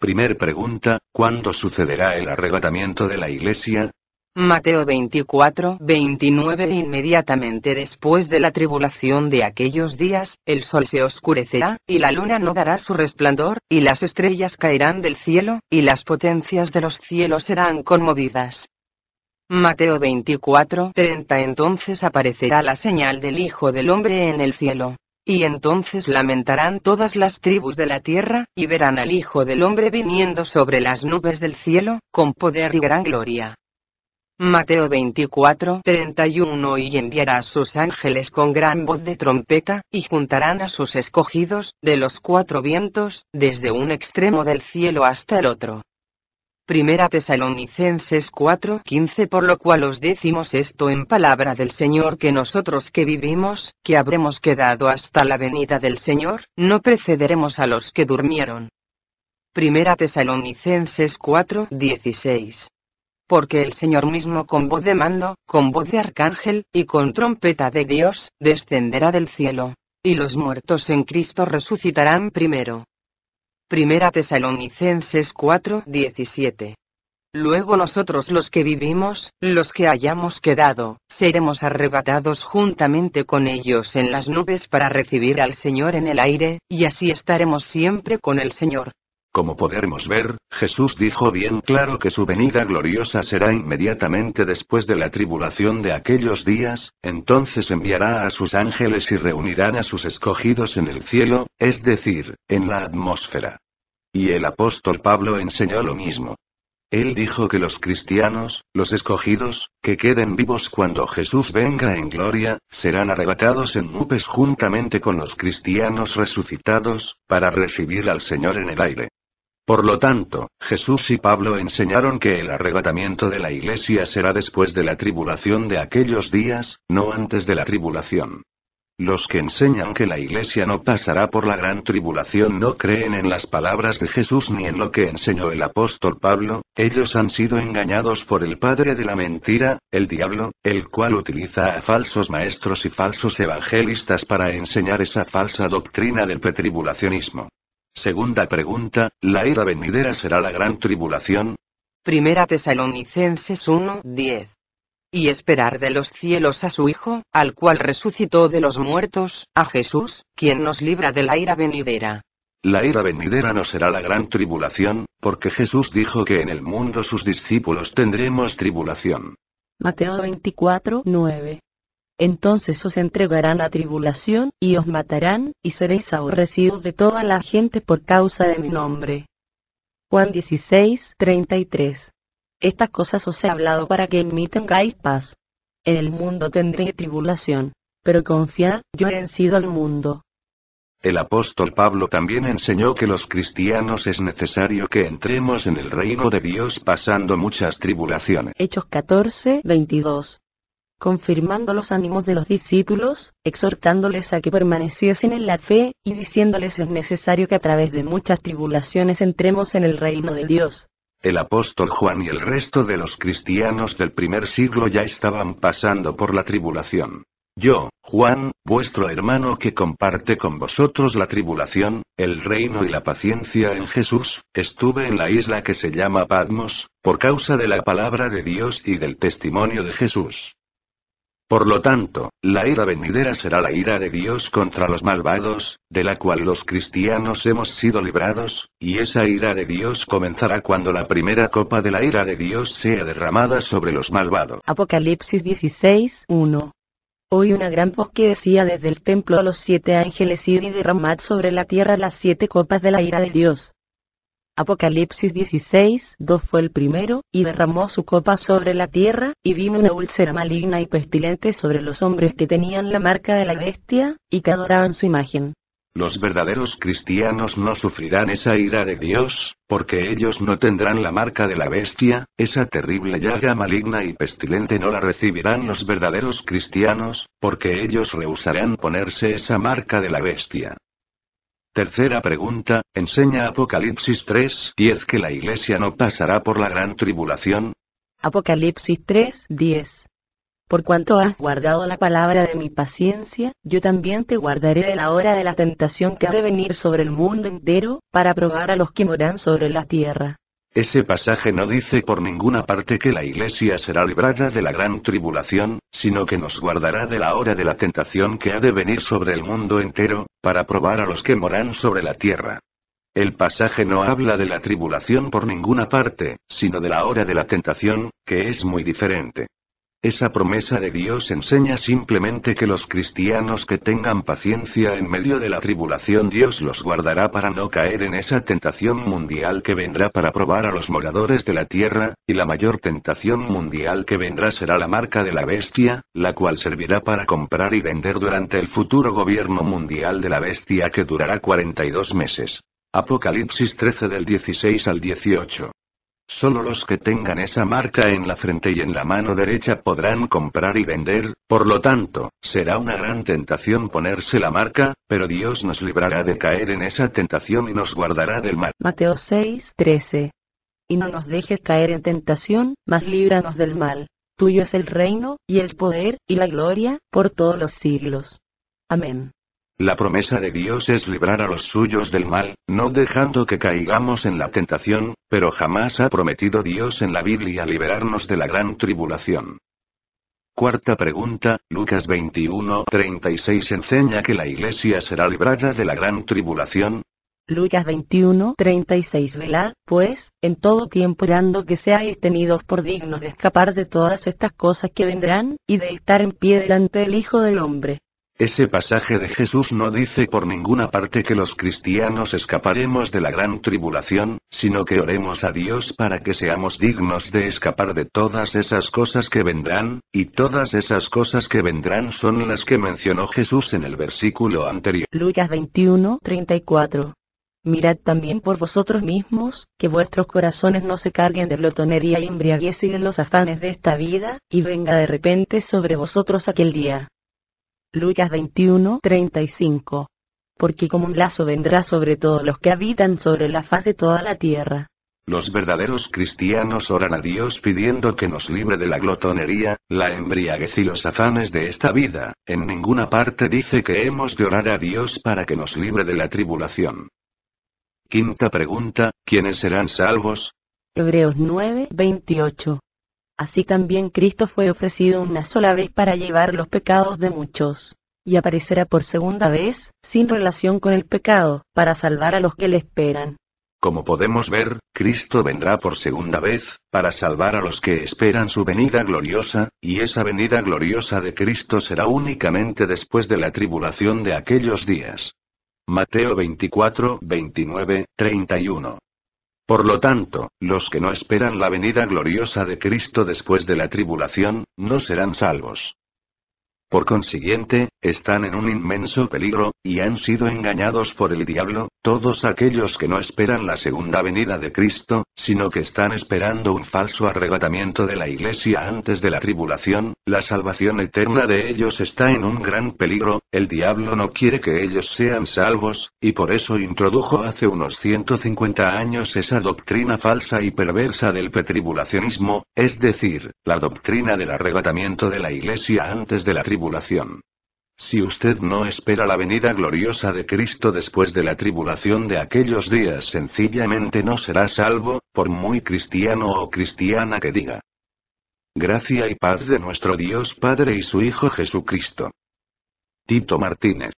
Primer pregunta, ¿cuándo sucederá el arrebatamiento de la Iglesia? Mateo 24, 29. Inmediatamente después de la tribulación de aquellos días, el sol se oscurecerá, y la luna no dará su resplandor, y las estrellas caerán del cielo, y las potencias de los cielos serán conmovidas. Mateo 24, 30. Entonces aparecerá la señal del Hijo del Hombre en el cielo. Y entonces lamentarán todas las tribus de la tierra, y verán al Hijo del Hombre viniendo sobre las nubes del cielo, con poder y gran gloria. Mateo 24, 31. Y enviará a sus ángeles con gran voz de trompeta, y juntarán a sus escogidos, de los cuatro vientos, desde un extremo del cielo hasta el otro. Primera Tesalonicenses 4, 15. Por lo cual os decimos esto en palabra del Señor, que nosotros que vivimos, que habremos quedado hasta la venida del Señor, no precederemos a los que durmieron. Primera Tesalonicenses 4, 16. Porque el Señor mismo con voz de mando, con voz de arcángel, y con trompeta de Dios, descenderá del cielo. Y los muertos en Cristo resucitarán primero. Primera Tesalonicenses 4, 17. Luego nosotros los que vivimos, los que hayamos quedado, seremos arrebatados juntamente con ellos en las nubes para recibir al Señor en el aire, y así estaremos siempre con el Señor. Como podemos ver, Jesús dijo bien claro que su venida gloriosa será inmediatamente después de la tribulación de aquellos días, entonces enviará a sus ángeles y reunirán a sus escogidos en el cielo, es decir, en la atmósfera. Y el apóstol Pablo enseñó lo mismo. Él dijo que los cristianos, los escogidos, que queden vivos cuando Jesús venga en gloria, serán arrebatados en nubes juntamente con los cristianos resucitados, para recibir al Señor en el aire. Por lo tanto, Jesús y Pablo enseñaron que el arrebatamiento de la Iglesia será después de la tribulación de aquellos días, no antes de la tribulación. Los que enseñan que la Iglesia no pasará por la gran tribulación no creen en las palabras de Jesús ni en lo que enseñó el apóstol Pablo, ellos han sido engañados por el padre de la mentira, el diablo, el cual utiliza a falsos maestros y falsos evangelistas para enseñar esa falsa doctrina del pretribulacionismo. Segunda pregunta, ¿la era venidera será la gran tribulación? Primera Tesalonicenses 1, 10. Y esperar de los cielos a su Hijo, al cual resucitó de los muertos, a Jesús, quien nos libra de la ira venidera. La ira venidera no será la gran tribulación, porque Jesús dijo que en el mundo sus discípulos tendremos tribulación. Mateo 24, 9. Entonces os entregarán a tribulación, y os matarán, y seréis aborrecidos de toda la gente por causa de mi nombre. Juan 16, 33. Estas cosas os he hablado para que en mí tengáis paz. En el mundo tendréis tribulación, pero confiad, yo he vencido al mundo. El apóstol Pablo también enseñó que los cristianos es necesario que entremos en el reino de Dios pasando muchas tribulaciones. Hechos 14, 22. Confirmando los ánimos de los discípulos, exhortándoles a que permaneciesen en la fe, y diciéndoles es necesario que a través de muchas tribulaciones entremos en el reino de Dios. El apóstol Juan y el resto de los cristianos del primer siglo ya estaban pasando por la tribulación. Yo, Juan, vuestro hermano que comparte con vosotros la tribulación, el reino y la paciencia en Jesús, estuve en la isla que se llama Patmos, por causa de la palabra de Dios y del testimonio de Jesús. Por lo tanto, la ira venidera será la ira de Dios contra los malvados, de la cual los cristianos hemos sido librados, y esa ira de Dios comenzará cuando la primera copa de la ira de Dios sea derramada sobre los malvados. Apocalipsis 16, 1. Oí una gran voz que decía desde el templo a los 7 ángeles: id y derramad sobre la tierra las 7 copas de la ira de Dios. Apocalipsis 16, 2 fue el primero, y derramó su copa sobre la tierra, y vino una úlcera maligna y pestilente sobre los hombres que tenían la marca de la bestia, y que adoraban su imagen. Los verdaderos cristianos no sufrirán esa ira de Dios, porque ellos no tendrán la marca de la bestia, esa terrible llaga maligna y pestilente no la recibirán los verdaderos cristianos, porque ellos rehusarán ponerse esa marca de la bestia. Tercera pregunta, ¿enseña Apocalipsis 3, 10 que la Iglesia no pasará por la gran tribulación? Apocalipsis 3, 10. Por cuanto has guardado la palabra de mi paciencia, yo también te guardaré de la hora de la tentación que ha de venir sobre el mundo entero, para probar a los que moran sobre la tierra. Ese pasaje no dice por ninguna parte que la Iglesia será librada de la gran tribulación, sino que nos guardará de la hora de la tentación que ha de venir sobre el mundo entero, para probar a los que moran sobre la tierra. El pasaje no habla de la tribulación por ninguna parte, sino de la hora de la tentación, que es muy diferente. Esa promesa de Dios enseña simplemente que los cristianos que tengan paciencia en medio de la tribulación Dios los guardará para no caer en esa tentación mundial que vendrá para probar a los moradores de la tierra, y la mayor tentación mundial que vendrá será la marca de la bestia, la cual servirá para comprar y vender durante el futuro gobierno mundial de la bestia que durará 42 meses. Apocalipsis 13 del 16 al 18. Solo los que tengan esa marca en la frente y en la mano derecha podrán comprar y vender, por lo tanto, será una gran tentación ponerse la marca, pero Dios nos librará de caer en esa tentación y nos guardará del mal. Mateo 6:13. Y no nos dejes caer en tentación, mas líbranos del mal. Tuyo es el reino, y el poder, y la gloria, por todos los siglos. Amén. La promesa de Dios es librar a los suyos del mal, no dejando que caigamos en la tentación, pero jamás ha prometido Dios en la Biblia liberarnos de la gran tribulación. Cuarta pregunta, Lucas 21:36 enseña que la Iglesia será librada de la gran tribulación. Lucas 21:36 Velad, pues, en todo tiempo orando que seáis tenidos por dignos de escapar de todas estas cosas que vendrán, y de estar en pie delante del Hijo del Hombre. Ese pasaje de Jesús no dice por ninguna parte que los cristianos escaparemos de la gran tribulación, sino que oremos a Dios para que seamos dignos de escapar de todas esas cosas que vendrán, y todas esas cosas que vendrán son las que mencionó Jesús en el versículo anterior. Lucas 21:34. Mirad también por vosotros mismos, que vuestros corazones no se carguen de glotonería y embriaguez y de los afanes de esta vida, y venga de repente sobre vosotros aquel día. Lucas 21:35. Porque como un lazo vendrá sobre todos los que habitan sobre la faz de toda la tierra. Los verdaderos cristianos oran a Dios pidiendo que nos libre de la glotonería, la embriaguez y los afanes de esta vida. En ninguna parte dice que hemos de orar a Dios para que nos libre de la tribulación. Quinta pregunta, ¿quiénes serán salvos? Hebreos 9:28. Así también Cristo fue ofrecido una sola vez para llevar los pecados de muchos, y aparecerá por segunda vez, sin relación con el pecado, para salvar a los que le esperan. Como podemos ver, Cristo vendrá por segunda vez, para salvar a los que esperan su venida gloriosa, y esa venida gloriosa de Cristo será únicamente después de la tribulación de aquellos días. Mateo 24, 29, 31. Por lo tanto, los que no esperan la venida gloriosa de Cristo después de la tribulación, no serán salvos. Por consiguiente, están en un inmenso peligro, y han sido engañados por el diablo, todos aquellos que no esperan la segunda venida de Cristo, sino que están esperando un falso arrebatamiento de la Iglesia antes de la tribulación. La salvación eterna de ellos está en un gran peligro. El diablo no quiere que ellos sean salvos, y por eso introdujo hace unos 150 años esa doctrina falsa y perversa del pretribulacionismo, es decir, la doctrina del arrebatamiento de la Iglesia antes de la tribulación. Si usted no espera la venida gloriosa de Cristo después de la tribulación de aquellos días, sencillamente no será salvo, por muy cristiano o cristiana que diga. Gracia y paz de nuestro Dios Padre y su Hijo Jesucristo. Tito Martínez.